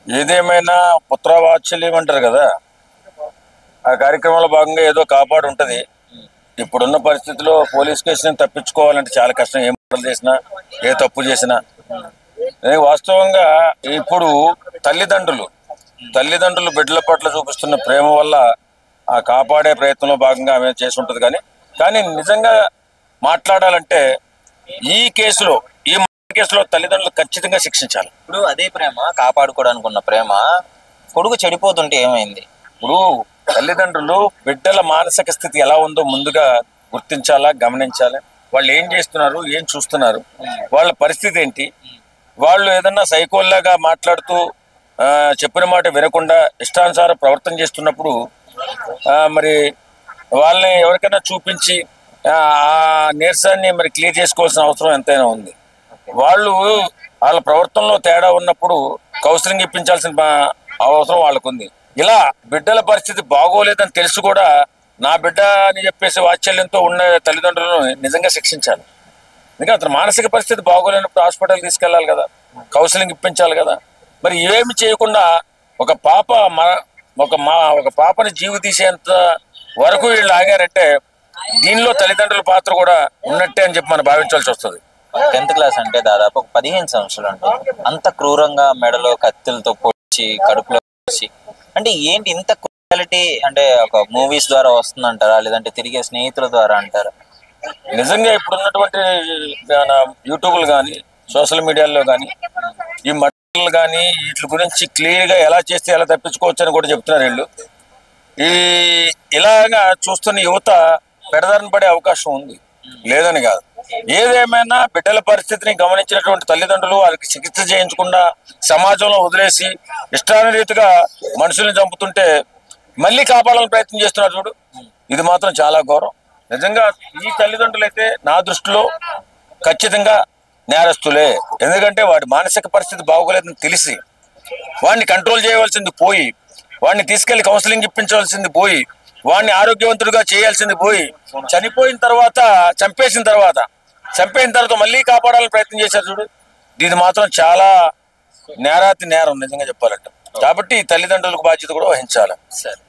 ఏదేమైనా పుత్రవాత్సల్యం అంటారు కదా, ఆ కార్యక్రమంలో భాగంగా ఏదో కాపాడు ఉంటుంది. ఇప్పుడున్న పరిస్థితిలో పోలీస్ కేసుని తప్పించుకోవాలంటే చాలా కష్టం. ఏ మోడల్ చేసినా, ఏ తప్పు చేసినా. వాస్తవంగా ఇప్పుడు తల్లిదండ్రులు తల్లిదండ్రులు బిడ్డల పట్ల చూపిస్తున్న ప్రేమ వల్ల ఆ కాపాడే ప్రయత్నంలో భాగంగా ఆమె చేసి ఉంటుంది. కానీ నిజంగా మాట్లాడాలంటే ఈ కేసులో ఈ కేసులో తల్లిదండ్రులు ఖచ్చితంగా శిక్షించాలి. ఇప్పుడు అదే ప్రేమ, కాపాడుకోవడానికి ఉన్న ప్రేమ కొడుకు చెడిపోతుంటే ఏమైంది? ఇప్పుడు తల్లిదండ్రులు బిడ్డల మానసిక స్థితి ఎలా ఉందో ముందుగా గుర్తించాలా, గమనించాలి. వాళ్ళు ఏం చేస్తున్నారు, ఏం చూస్తున్నారు, వాళ్ళ పరిస్థితి ఏంటి. వాళ్ళు ఏదన్నా సైకోల్లాగా మాట్లాడుతూ చెప్పిన మాట వినకుండా ఇష్టానుసారం ప్రవర్తన చేస్తున్నప్పుడు మరి వాళ్ళని ఎవరికైనా చూపించి ఆ నీరసాన్ని మరి క్లియర్ చేసుకోవాల్సిన అవసరం ఎంతైనా ఉంది. వాళ్ళ ప్రవర్తనలో తేడా ఉన్నప్పుడు కౌన్సిలింగ్ ఇప్పించాల్సిన అవసరం వాళ్ళకు ఉంది. ఇలా బిడ్డల పరిస్థితి బాగోలేదని తెలిసి కూడా నా బిడ్డ అని చెప్పేసి వాత్సల్యంతో ఉన్న తల్లిదండ్రులను నిజంగా శిక్షించాలి. ఎందుకంటే అతను మానసిక పరిస్థితి బాగోలేనప్పుడు హాస్పిటల్ తీసుకెళ్లాలి కదా, కౌన్సిలింగ్ ఇప్పించాలి కదా. మరి ఇవేమి చేయకుండా ఒక పాపని జీవి తీసేంత వరకు వీళ్ళు ఆగారంటే దీనిలో తల్లిదండ్రుల పాత్ర కూడా ఉన్నట్టే అని చెప్పి మనం భావించాల్సి వస్తుంది. 10th క్లాస్ అంటే దాదాపు ఒక 15 సంవత్సరాలు ఉంటుంది. అంత క్రూరంగా మెడలో కత్తులతో పొడిచి, కడుపులో పొడిచి, అంటే ఏంటి ఇంత క్రూయాలిటీ? అంటే ఒక మూవీస్ ద్వారా వస్తుందంటారా, లేదంటే తిరిగే స్నేహితుల ద్వారా అంటారా? నిజంగా ఇప్పుడున్నటువంటి యూట్యూబ్లు కానీ, సోషల్ మీడియాలో కానీ ఈ మటన్లు కానీ వీటి గురించి క్లియర్గా ఎలా చేస్తే ఎలా తప్పించుకోవచ్చు అని కూడా చెప్తున్నారు వీళ్ళు. ఇలాగా చూస్తున్న యువత పెడదారిన పడే అవకాశం ఉంది, లేదని కాదు. ఏదేమైనా బిడ్డల పరిస్థితిని గమనించినటువంటి తల్లిదండ్రులు వారికి చికిత్స చేయించకుండా సమాజంలో వదిలేసి ఇష్టానురీతిగా మనుషుల్ని చంపుతుంటే మళ్ళీ కాపాడాలని ప్రయత్నం చేస్తున్నారు చూడు, ఇది మాత్రం చాలా ఘోరం. నిజంగా ఈ తల్లిదండ్రులు అయితే నా దృష్టిలో ఖచ్చితంగా నేరస్తులే. ఎందుకంటే వాడి మానసిక పరిస్థితి బాగోలేదని తెలిసి వాడిని కంట్రోల్ చేయవలసింది పోయి, వాడిని తీసుకెళ్లి కౌన్సిలింగ్ ఇప్పించవలసింది పోయి, వాడిని ఆరోగ్యవంతుడిగా చేయాల్సింది పోయి, చంపేసిన తర్వాత మళ్ళీ కాపాడాలని ప్రయత్నం చేశారు చూడు, ఇది మాత్రం చాలా నేరం నిజంగా చెప్పాలంటే. కాబట్టి తల్లిదండ్రులకు బాధ్యత కూడా వహించాలి. సరే.